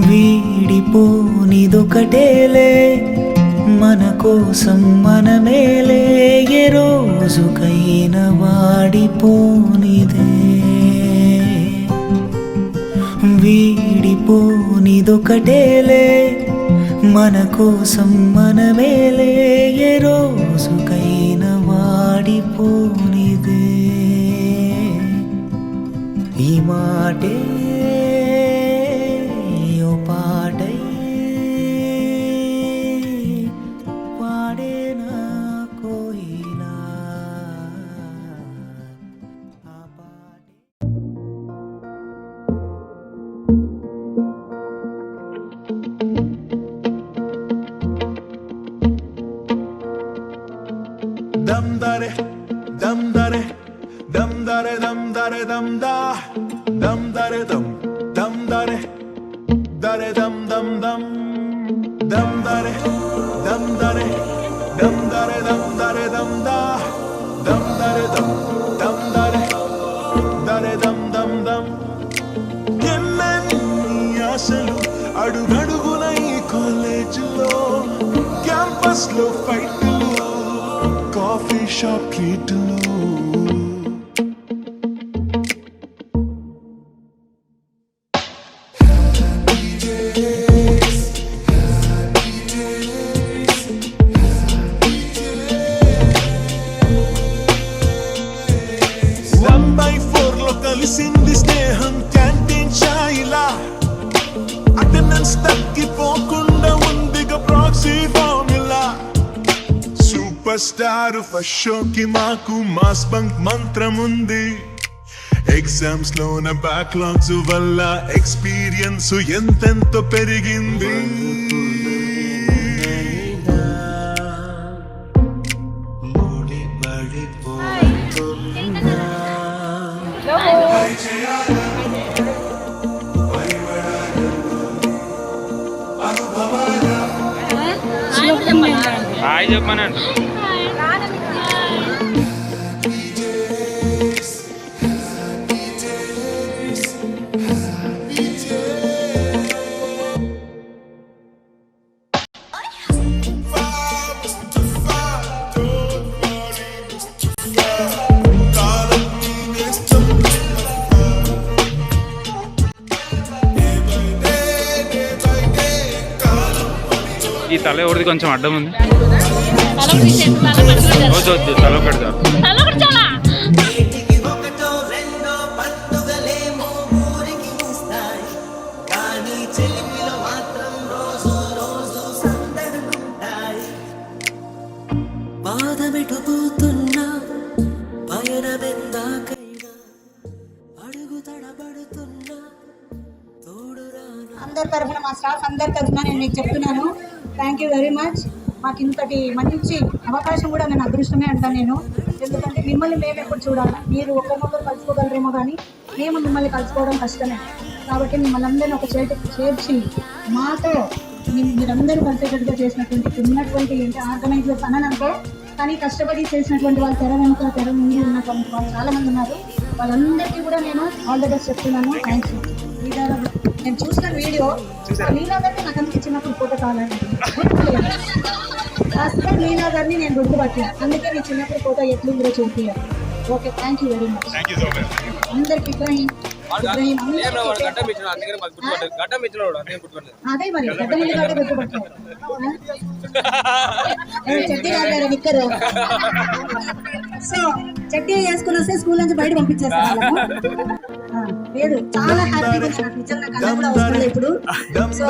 వీడిపోనిదొకటేలే మన కోసం మనమేలే ఏ రోజుకైనా వాడిపోనిదే వీడిపోనిదొకటేలే మన కోసం మనమేలే ఏ రోజుకైనా వాడిపోనిదే ఈ మాటే ఓ పాటై పాడేనా కోయిలా ఆ పాటే dum dare dum dare dum dare dum dare dum da dum dare dum dare dum dum dum dum dare dum dare dum dare dum dare dum da dum dare dum dare dum dum dum ఎన్నెన్ని ఆశలు అడుగడుగున ఈ కాలేజీలో campus లో ఫైట్లు coffee shop ట్రీట్లు కలిసింది స్నేహం canteen ఛాయిలా attendance తగ్గిపోకుండా ఉందిగా proxy formula super star first షోకి మాకు మాస్ బంక్ మంత్రం ఉంది ఎగ్జామ్స్ లోన బ్యాక్లాగ్స్ వల్ల ఎక్స్పీరియన్స్ ఎంతెంతో పెరిగింది హాయ్ చెప్పమనండి ఈ తల ఎవరిది కొంచెం అడ్డం ఉంది రోజు వద్దు తల పెడతారు పాదమెటుపోతున్నా పయనమెందాకైనా అడుగు తడబడుతున్నా అందరి తరఫున మా స్టాఫ్ అందరి తరఫున నేను మీకు చెప్తున్నాను థ్యాంక్ యూ వెరీ మచ్. మాకు ఇంతటి మంచి అవకాశం కూడా నేను అదృష్టమే అంటాను నేను. ఎందుకంటే మిమ్మల్ని మేము ఎప్పుడు చూడాలి, మీరు ఒకరినొకరు కలుసుకోగలరేమో కానీ మేము మిమ్మల్ని కలుసుకోవడం కష్టమే. కాబట్టి మిమ్మల్ని అందరినీ ఒక చేర్చి మాతో మీరందరూ కలిసేటట్టుగా చేసినటువంటి ఉన్నటువంటి ఆర్గనైజర్స్ అని అనుకో, కానీ కష్టపడి చేసినటువంటి వాళ్ళు తెర వెనుక తెర ముందు ఉన్నటువంటి వాళ్ళు చాలామంది ఉన్నారు. వాళ్ళందరికీ కూడా నేను ఆల్ ద బెస్ట్ చెప్తున్నాను. థ్యాంక్స్. నేను చూసిన వీడియో లీలాగారిని నాకు అనిపించినప్పుడు ఫోటో కావాలండి. అసలు లీలాగారిని నేను గుర్తుపట్టాను, అందుకే నీ చిన్నప్పుడు ఫోటో ఎట్లుందో చూపించాను. Okay, thank you very much. అందరికి ఇబ్రాహీం అదే మరి గడ్డ గుర్తుపట్టాను. చెట్టి గారు విక్కరు సో చెట్టి వేసుకుని వస్తే స్కూల్ నుంచి బయట పంపించేస్తాను. లేదు, చాలా హ్యాపీగా నిజంగా కళ్ళ కూడా అవసరం లేదు ఇప్పుడు. సో